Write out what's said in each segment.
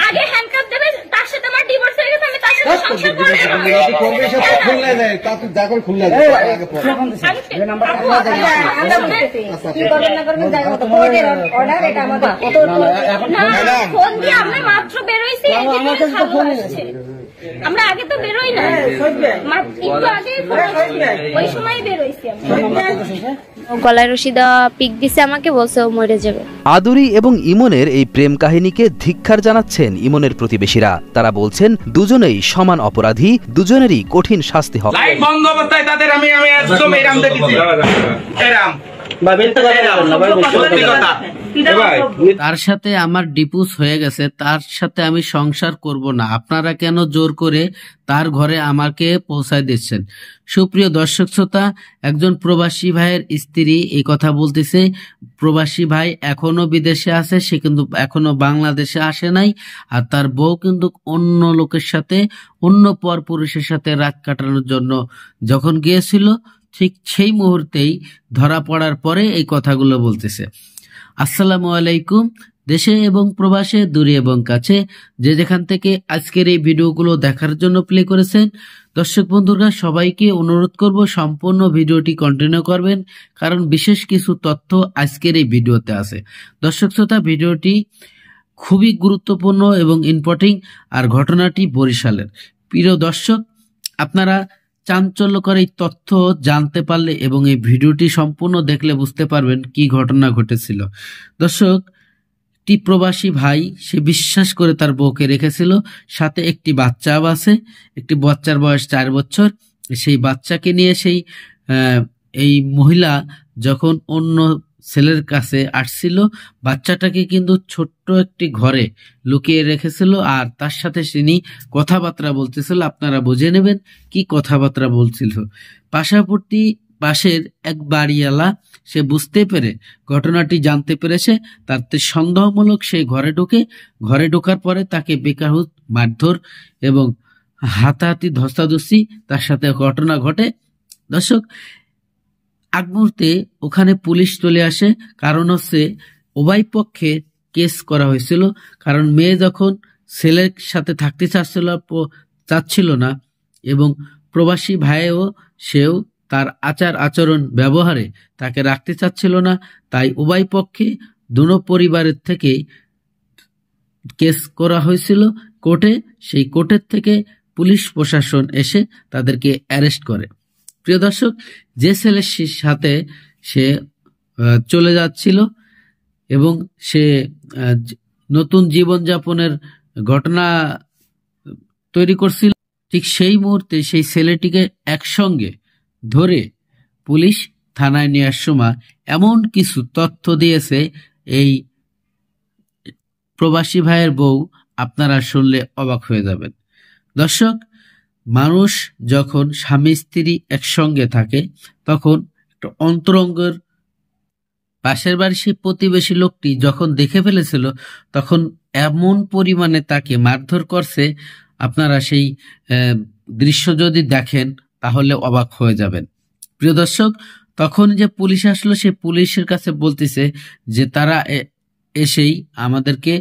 আগে হ্যান্ডকাপ দেবে, তার সাথে আমার ডিভোর্স হয়ে গেছে, আমি তার সাথে সংসার করব না। ফোন দিয়ে আমরা মাত্র বেরোইছি, আমরা আগে তো বেরোই না, একটু আগে ওই সময় বেরোইছি। গলায় রশি দেওয়া পিক দিছে আমাকে, বলছে ও মরে যাবে। আদুরি এবং ইমনের এই প্রেম কাহিনীকে ধিক্কার জানাচ্ছেন ইমনের প্রতিবেশীরা। তারা বলছেন দুজনেই সমান অপরাধী, দুজনেরই কঠিন শাস্তি হবে। লাইট বন্ধ অবস্থায় তাদের আমি একদম এরাম দেখেছি, এরাম তার সাথে আমার ডিভোর্স হয়ে গেছে, তার সাথে আমি সংসার করব না, আপনারা কেন জোর করে তার ঘরে আমাকে পৌঁছায় দিচ্ছেন? সুপ্রিয় দর্শক শ্রোতা, একজন প্রবাসী ভাইয়ের স্ত্রী এই কথা বলতেছে। প্রবাসী ভাই এখনো বিদেশে আছে, সে কিন্তু এখনো বাংলাদেশে আসে নাই, আর তার বউ কিন্তু অন্য লোকের সাথে, অন্য পরপুরুষের সাথে রাত কাটানোর জন্য যখন গিয়েছিল, ঠিক সেই মুহূর্তেই ধরা পড়ার পরে এই কথাগুলো বলতেছে। আসসালামু আলাইকুম। দেশে এবং প্রবাসে, দূরে এবং কাছে, যে যেখান থেকে আজকের এই ভিডিওগুলো দেখার জন্য প্লে করেছেন, দর্শক বন্ধুরা সবাইকে অনুরোধ করব সম্পূর্ণ ভিডিওটি কন্টিনিউ করবেন, কারণ বিশেষ কিছু তথ্য আজকের এই ভিডিওতে আছে। দর্শক শ্রোতা, ভিডিওটি খুবই গুরুত্বপূর্ণ এবং ইম্পর্টেন্ট, আর ঘটনাটি বরিশালের। প্রিয় দর্শক, আপনারা চাঞ্চল্যকর এই তথ্য জানতে পারলে এবং এই ভিডিওটি সম্পূর্ণ দেখলে বুঝতে পারবেন কি ঘটনা ঘটেছিল। দর্শক, একটি প্রবাসী ভাই, সে বিশ্বাস করে তার বউকে রেখেছিল, সাথে একটি বাচ্চাও আছে, একটি বাচ্চার বয়স 4 বছর। সেই বাচ্চাকে নিয়ে এই মহিলা যখন অন্য ছেলের কাছে আসছিল, বাচ্চাটাকে কিন্তু ছোট্ট একটি ঘরে লুকিয়ে রেখেছিল, আর তার সাথে তিনি কথাবার্তা বলতেছিল। আপনারা বুঝে নেবেন কি কথাবার্তা বলছিল। পাশের এক বাড়িওয়ালা, সে বুঝতে পেরে ঘটনাটি জানতে পেরেছে, তার সন্দেহমূলক সেই ঘরে ঢোকার পরে তাকে বেকাহুত মারধর এবং হাতাহাতি ধস্তাধস্তি তার সাথে ঘটনা ঘটে। দর্শক, আগ মুহূর্তে ওখানে পুলিশ চলে আসে, কারণ হচ্ছে উভয় পক্ষে কেস করা হয়েছিল। কারণ মেয়ে যখন ছেলের সাথে থাকতে চাচ্ছিল না, এবং প্রবাসী ভাইও সেও তার আচার আচরণ ব্যবহারে তাকে রাখতে চাচ্ছিল না, তাই উভয় পক্ষে দুনো পরিবারের থেকে কেস করা হয়েছিল কোর্টে। সেই কোর্টের থেকে পুলিশ প্রশাসন এসে তাদেরকে অ্যারেস্ট করে। প্রিয় দর্শক, যে ছেলের সাথে সে চলে যাচ্ছিল এবং সে নতুন জীবনযাপনের ঘটনা তৈরি করছিল, ঠিক সেই মুহূর্তে সেই ছেলেটিকে একসঙ্গে ধরে পুলিশ থানায় নেওয়ার সময় এমন কিছু তথ্য দিয়েছে এই প্রবাসী ভাইয়ের বউ, আপনারা শুনলে অবাক হয়ে যাবেন। দর্শক, মানুষ যখন স্বামী স্ত্রী একসঙ্গে থাকে, তখন একটা অন্তরঙ্গের পাশের বাড়ির সেই প্রতিবেশী লোকটি যখন দেখে ফেলেছিল, তখন এমন পরিমাণে তাকে মারধর করছে, আপনারা সেই দৃশ্য যদি দেখেন তাহলে অবাক হয়ে যাবেন। প্রিয় দর্শক, তখন যে পুলিশ আসলো, সে পুলিশের কাছে বলতেছে যে তারা এসেই আমাদেরকে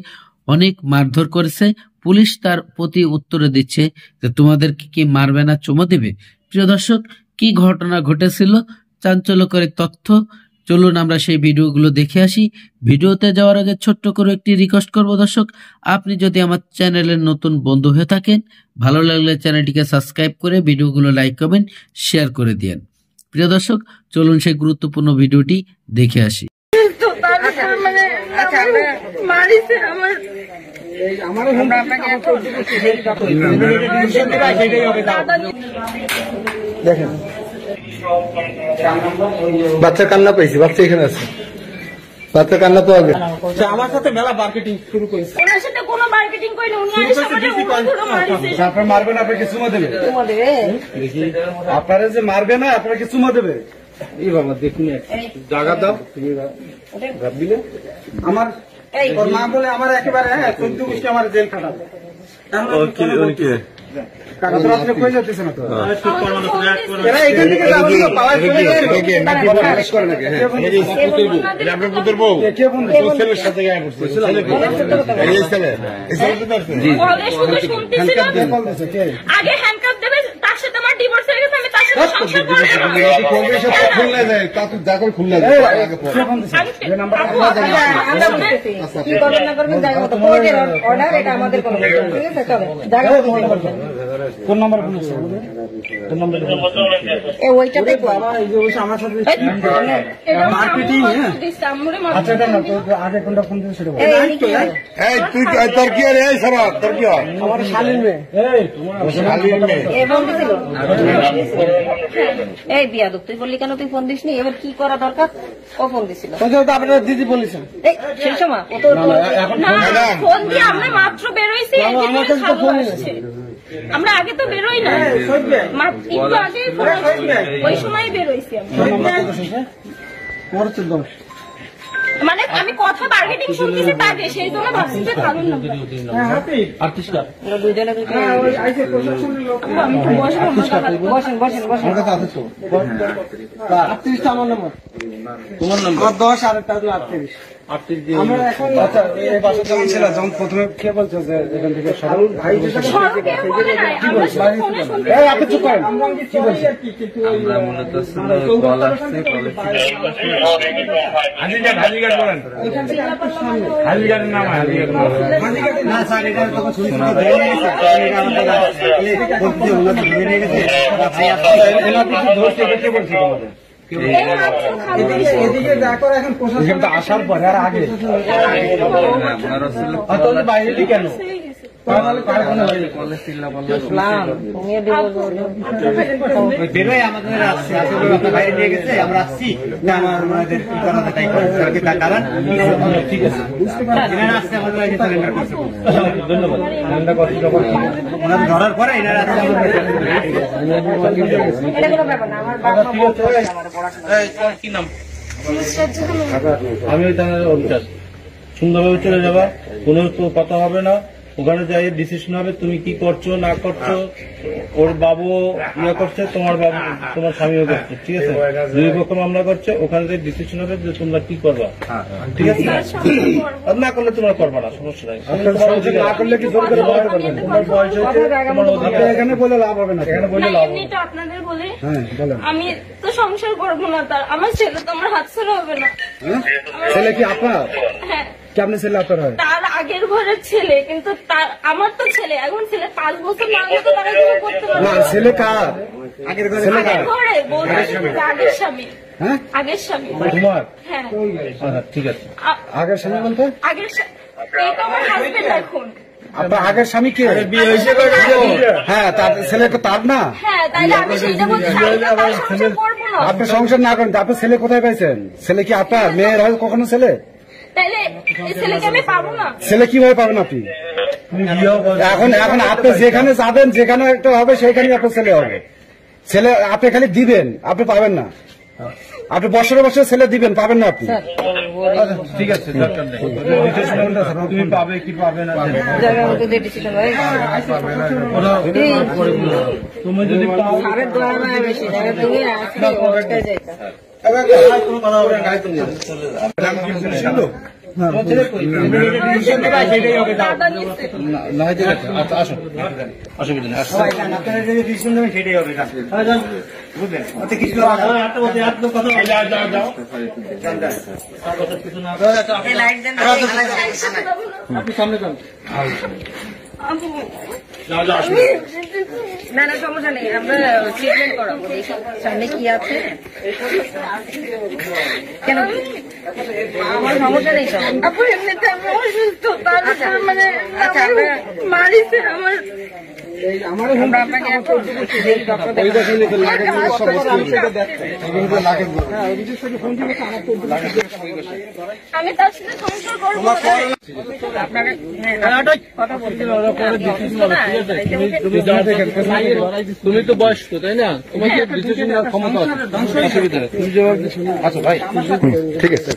অনেক মারধর করেছে। পুলিশ তার প্রতি উত্তরে দিচ্ছে যে তোমাদেরকে কি মারবে না, চুমো দেবে? প্রিয় দর্শক, কি ঘটনা ঘটেছিল, চাঞ্চল্যকর তথ্য, চলুন আমরা সেই ভিডিওগুলো দেখে আসি। ভিডিওতে যাওয়ার আগে ছোট্ট করে একটি রিকোয়েস্ট করব দর্শক, আপনি যদি আমার চ্যানেলের নতুন বন্ধু হয়ে থাকেন, ভালো লাগলে চ্যানেলটিকে সাবস্ক্রাইব করে ভিডিওগুলো লাইক কমেন্ট শেয়ার করে দিন। প্রিয় দর্শক, চলুন সেই গুরুত্বপূর্ণ ভিডিওটি দেখে আসি। দেখেন, বাচ্চা কান্না পেয়েছি, বাচ্চা এখানে আছে, বাচ্চা কান্না তো আগে আমার সাথে মেলা মার্কেটিং শুরু করেছে। ওনার সাথে কোনো মার্কেটিং করিনি, উনি আপনার মারবে না, আপনাকে চুমা দেবে। আপনারা যে মারবে না, আপনাকে চুমা দেবে। এই বাবা দেখুন, জায়গা দাও, দিলে আমার মা বলে আমার একেবারে 14 গোষ্ঠী আমার জেল খাটাবে। রাত্রে কই যাচ্ছে না তো এরা এখান থেকে যাবে তো পাওয়ার করে নাকি হ্যাঁ আপনার পুত্র বউ কে ফোন ছেলের সাথে গায়ে পড়ছে এই ছেলে বলে শুধু শুনতেছিলাম আগে হ্যান্ডকাপ দেবে তার সাথে আমার ডিভোর্স হয়ে গেছে আমি তার সাথে সংসার করব না খুললে যায় তা তুই যা করে খুললে যায় আগে পড় যে নাম্বারটা আমরা বলতেছি কি করবেন না করবেন জায়গা মতো কোর্টের অর্ডার এটা আমাদের কোনো ঠিক আছে চলো জায়গা মতো করবেন কোন নাম্বার বলেছে কোন নাম্বার এই ওইটাতে তো বাবা এই যে ওই আমার সাথে মার্কেটিং হ্যাঁ আচ্ছা এটা না তো আগে কোনটা ফোন দিয়েছিল এই তুই তোর কি রে সরা তোর কি হয় আমার শালীন মে এই তোমার শালীন মে এই ফোন দিছিল এই বিয়াদব তুই বললি কেন তুই ফোন দিসনি এবার কি করা দরকার ও ফোন দিছিল তো আপনারা দিদি বলেছেন এই সেই সময় ও তো না ফোন দিয়ে আমরা মাত্র বের হইছি আমরা আগে তো বেরোই না একটু আগে ওই সময় বের হইছি মানে আমি কথা মার্কেটিং শুনতেছি তাকে সেই জন্য ভাবছি যে ভালো না বসেন বসেন বসেন আমার নাম্বার তোমার নাম্বার 10 আর একটা 38 আমরা এখন আচ্ছা এই বাসা যখন ছিল যখন প্রথমে কে বলছো যে এখান থেকে সরল ভাই যেটা এই আপনি চুপ করেন কি বলছি আমরা মূলত কল আসছে হাজিগার বলেন হাজিগারের নাম হাজিগার না স্যার এটা তো শুনি ধরে নিয়েছে এটা আমাদের বলতে ওনা ধরে নিয়ে গেছে ভাই আপনি এলা কিছু ধরতে কে বলছি তোমাদের এদিকে যা করে এখন প্রশাসন আসার পরে আর আগে তাহলে বাইরে কেন বাইরে নিয়ে গেছে আমরা আসছি না আমাদের ধন্যবাদ ধরার পরে কি নাম আমি ওই থানার অফিসার সুন্দরভাবে চলে যাবা কোনো তো কথা হবে না ওখানে যাই ডিসিশন হবে তুমি কি করছো না করছো ওর বাবু ইয়ে করছে তোমার বাবু তোমার স্বামীও করছে ঠিক আছে দুই পক্ষ মামলা করছে ওখানে যাই ডিসিশন হবে যে তোমরা কি করবা ঠিক আছে না করলে তোমরা করবা না সমস্যা নাই না করলে কি জোর করে বলতে পারবে তোমার বয়স হচ্ছে তোমার অধিকার এখানে বলে লাভ হবে না এখানে বলে লাভ হবে আপনাদের বলে হ্যাঁ বলেন আমি তো সংসার করবো না তার আমার ছেলে তো আমার হাত ছাড়া হবে না ছেলে কি আপনার হ্যাঁ কেমন ছেলে আপনার হয় তার আগের ঘরের ছেলে কিন্তু তার আমার তো ছেলে এখন ছেলে 5 বছর না হলে তো তারা কিছু করতে পারবে না ছেলে কার আগের ঘরে ছেলে কার ঘরে বলতে আগের স্বামী হ্যাঁ আগের স্বামী তোমার হ্যাঁ আচ্ছা ঠিক আছে আগের স্বামী বলতে আগের এই তো আমার হাজবেন্ড এখন আপনার আগের স্বামী কে বিয়ে হয়েছে হ্যাঁ তার ছেলে তো তার না হ্যাঁ তাইলে আমি সেইটা বলছি সংসার করবো না আপনি সংসার না করেন আপনার ছেলে কোথায় পাইছেন ছেলে কি আপনার মেয়ের হয় কখনো ছেলে তাইলে এই ছেলেকে আমি পাবো না ছেলে কিভাবে পাবেন আপনি এখন এখন আপনি যেখানে যাবেন যেখানে একটা হবে সেখানে আপনার ছেলে হবে ছেলে আপনি খালি দিবেন আপনি পাবেন না আপনি বছরে বছরে ছেলে দিবেন পাবেন না আপনি ঠিক আছে তুমি পাবে কি পাবে না তুমি যদি সেটাই হবে আপনি সামনে যান না না সমস্যা নেই আমরা ট্রিটমেন্ট করাবো সামনে কি আছে কেন আমার সমস্যা নেই আপু এমনিতে আমি অসুস্থ তার মানে মারিছে আমার আমরা আপনাকে আমি তার সাথে সংসার করবো কথা বলতে তুমি তো বয়স্ক তাই না তোমাকে ডিসিশন নেওয়ার ক্ষমতা আছে অসুবিধা নেই তুমি জবাব আচ্ছা ভাই ঠিক আছে